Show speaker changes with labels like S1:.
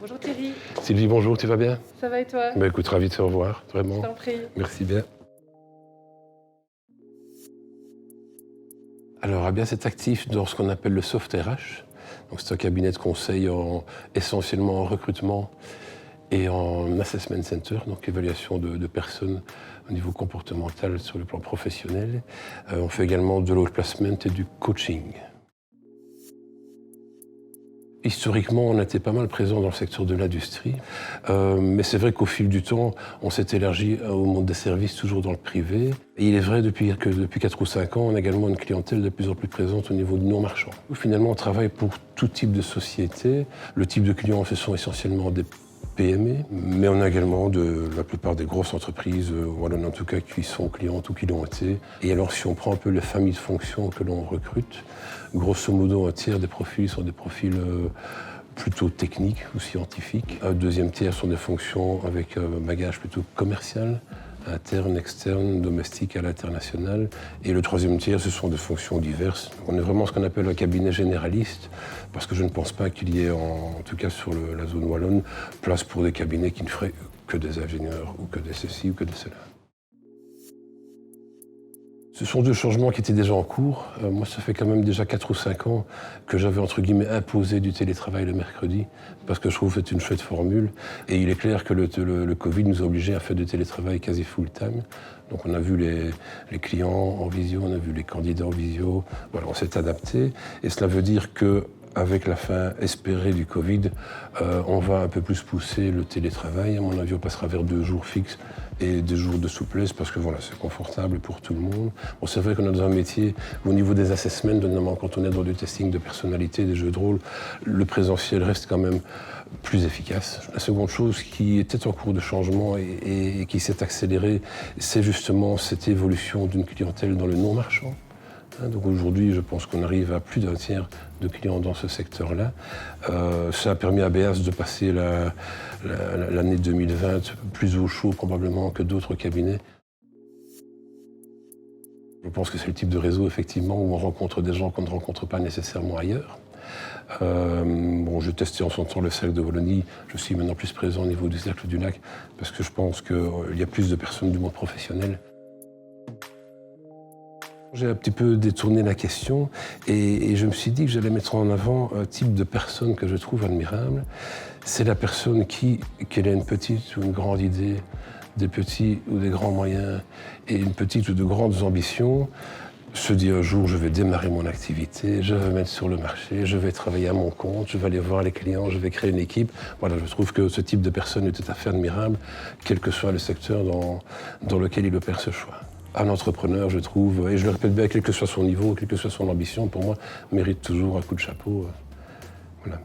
S1: Bonjour Thierry.
S2: Sylvie, bonjour, tu vas bien?
S1: Ça va et toi?
S2: Bah écoute, ravi de te revoir, vraiment.
S1: Je t'en prie.
S2: Merci bien. Alors, Abias est actif dans ce qu'on appelle le soft RH. Donc, c'est un cabinet de conseil essentiellement en recrutement et en assessment center, donc évaluation de personnes au niveau comportemental sur le plan professionnel. On fait également de l'outplacement et du coaching. Historiquement, on était pas mal présent dans le secteur de l'industrie, mais c'est vrai qu'au fil du temps, on s'est élargi au monde des services, toujours dans le privé. Et il est vrai depuis 4 ou 5 ans, on a également une clientèle de plus en plus présente au niveau du non-marchand. Finalement, on travaille pour tout type de société. Le type de clients, ce sont essentiellement des PME, mais on a également la plupart des grosses entreprises, voilà, en tout cas, qui sont clientes ou qui l'ont été. Et alors, si on prend un peu les familles de fonctions que l'on recrute, grosso modo, un tiers des profils sont des profils plutôt techniques ou scientifiques. Un deuxième tiers sont des fonctions avec un bagage plutôt commercial, interne, externe, domestique à l'international. Et le troisième tiers, ce sont des fonctions diverses. On est vraiment ce qu'on appelle un cabinet généraliste, parce que je ne pense pas qu'il y ait, en tout cas sur la zone wallonne, place pour des cabinets qui ne feraient que des ingénieurs, ou que des ceci, ou que de cela. Ce sont deux changements qui étaient déjà en cours. Moi, ça fait quand même déjà 4 ou 5 ans que j'avais, entre guillemets, imposé du télétravail le mercredi, parce que je trouve que c'est une chouette formule. Et il est clair que le Covid nous a obligés à faire du télétravail quasi full-time. Donc on a vu les clients en visio, on a vu les candidats en visio. Voilà, on s'est adapté. Et cela veut dire que avec la fin espérée du Covid, on va un peu plus pousser le télétravail. À mon avis, on passera vers 2 jours fixes et 2 jours de souplesse parce que voilà, c'est confortable pour tout le monde. Bon, c'est vrai qu'on est dans un métier où, au niveau des assessments, notamment quand on est dans du testing de personnalité, des jeux de rôle, le présentiel reste quand même plus efficace. La seconde chose qui était en cours de changement et qui s'est accélérée, c'est justement cette évolution d'une clientèle dans le non-marchand. Donc aujourd'hui, je pense qu'on arrive à plus d'un tiers de clients dans ce secteur-là. Ça a permis à Abias de passer l'année 2020 plus au chaud probablement que d'autres cabinets. Je pense que c'est le type de réseau, effectivement, où on rencontre des gens qu'on ne rencontre pas nécessairement ailleurs. J'ai testé en son temps le cercle de Wallonie. Je suis maintenant plus présent au niveau du cercle du lac parce que je pense qu'il y a plus de personnes du monde professionnel. J'ai un petit peu détourné la question et je me suis dit que j'allais mettre en avant un type de personne que je trouve admirable. C'est la personne qu'elle ait une petite ou une grande idée, des petits ou des grands moyens et une petite ou de grandes ambitions, se dit un jour je vais démarrer mon activité, je vais me mettre sur le marché, je vais travailler à mon compte, je vais aller voir les clients, je vais créer une équipe. Voilà, je trouve que ce type de personne est tout à fait admirable, quel que soit le secteur dans lequel il opère ce choix. Un entrepreneur, je trouve, et je le répète bien, quel que soit son niveau, quelle que soit son ambition, pour moi, mérite toujours un coup de chapeau. Voilà.